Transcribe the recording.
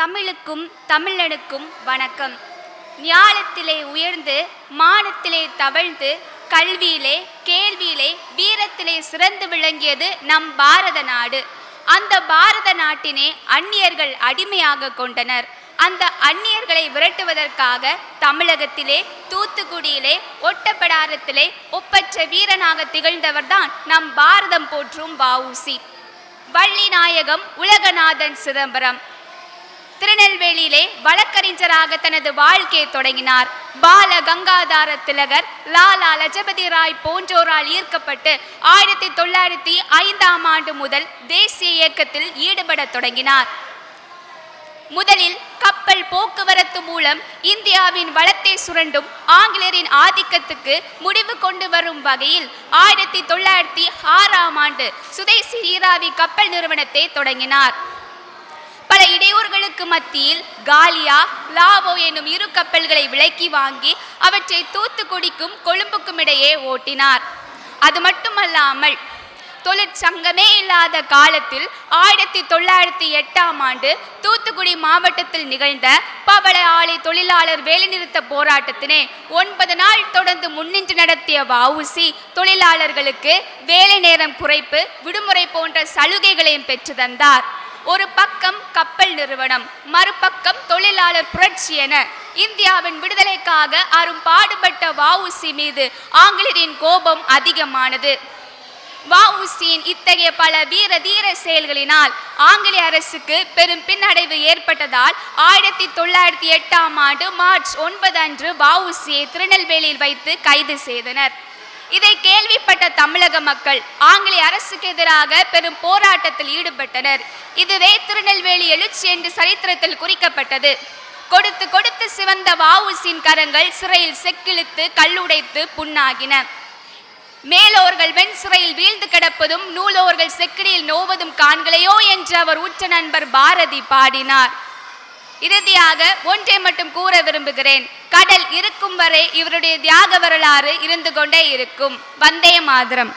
தமிழுக்கும் தமிழனுக்கும் வணக்கம். ஞாலத்திலே உயர்ந்து மானத்திலே தவழ்ந்து கல்வியிலே கேள்வியிலே வீரத்திலே சிறந்து விளங்கியது நம் பாரத நாடு. அந்த பாரத நாட்டினை அந்நியர்கள் அடிமையாக கொண்டனர். அந்த அந்நியர்களை விரட்டுவதற்காக தமிழகத்திலே தூத்துக்குடியிலே ஒட்டப்படாரத்திலே ஒப்பற்ற வீரனாக திகழ்ந்தவர்தான் நம் பாரதம் போற்றும் வ.உ.சி. வள்ளிநாயகம் உலகநாதன் சிதம்பரம் திருநெல்வேலியிலே வழக்கறிஞராக தனது வாழ்க்கையை தொடங்கினார். பால கங்காதார திலகர், லாலா லஜபதி ராய் போன்றோரால் ஈர்க்கப்பட்டு 1905 முதல் தேசிய இயக்கத்தில் ஈடுபட தொடங்கினார். முதலில் கப்பல் போக்குவரத்து மூலம் இந்தியாவின் வளத்தை சுரண்டும் ஆங்கிலேயரின் ஆதிக்கத்துக்கு முடிவு கொண்டு வரும் வகையில் 1906 சுதேசி நீராவி கப்பல் நிறுவனத்தை தொடங்கினார். பல இடையூறுகளுக்கு மத்தியில் காலியா லாவோ என்னும் இரு கப்பல்களை விலைக்கு வாங்கி அவற்றை தூத்துக்குடிக்கும் கொழும்புக்கும் இடையே ஓட்டினார். அது மட்டுமல்லாமல் தொழிற்சங்கமே இல்லாத காலத்தில் 1908 தூத்துக்குடி மாவட்டத்தில் நிகழ்ந்த பவள ஆலை தொழிலாளர் வேலைநிறுத்த போராட்டத்தினை 9 நாள் தொடர்ந்து முன்னின்று நடத்திய வ.உ.சி. தொழிலாளர்களுக்கு வேலை நேரம் குறைப்பு, விடுமுறை போன்ற சலுகைகளையும் பெற்று தந்தார். ஒரு பக்கம் கப்பல் நிறுவனம், மறுபக்கம் தொழிலாளர் புரட்சி என இந்தியாவின் விடுதலைக்காக அரும்பாடுபட்ட வ.உ.சி. மீது ஆங்கிலேயரின் கோபம் அதிகமானது. வ.உ.சி.யின் இத்தகைய பல வீர தீர செயல்களினால் ஆங்கிலேய அரசுக்கு பெரும் பின்னடைவு ஏற்பட்டதால் 1908 மார்ச் 9 வ.உ.சி.யை திருநெல்வேலியில் வைத்து கைது செய்தனர். இதை கேள்விப்பட்ட தமிழக மக்கள் ஆங்கிலேய அரசுக்கு எதிராக பெரும் போராட்டத்தில் ஈடுபட்டனர். இதுவே திருநெல்வேலி எழுச்சி என்று சரித்திரத்தில் குறிக்கப்பட்டது. கொடுத்து கொடுத்து சிவந்த வ.உ.சி.யின் கரங்கள் சிறையில் செக்கிழுத்து கல்லுடைத்து புண்ணாகின. மேலோர்கள் வெண் சிறையில் வீழ்ந்து கிடப்பதும் நூலோர்கள் செக்கிடியில் நோவதும் காண்களையோ என்று அவர் உற்ற நண்பர் பாரதி பாடினார். இறுதியாக ஒன்றை மட்டும் கூற விரும்புகிறேன். கடல் இருக்கும் வரை இவருடைய தியாக வரலாறு இருந்து கொண்டே இருக்கும். வந்தே மாதரம்.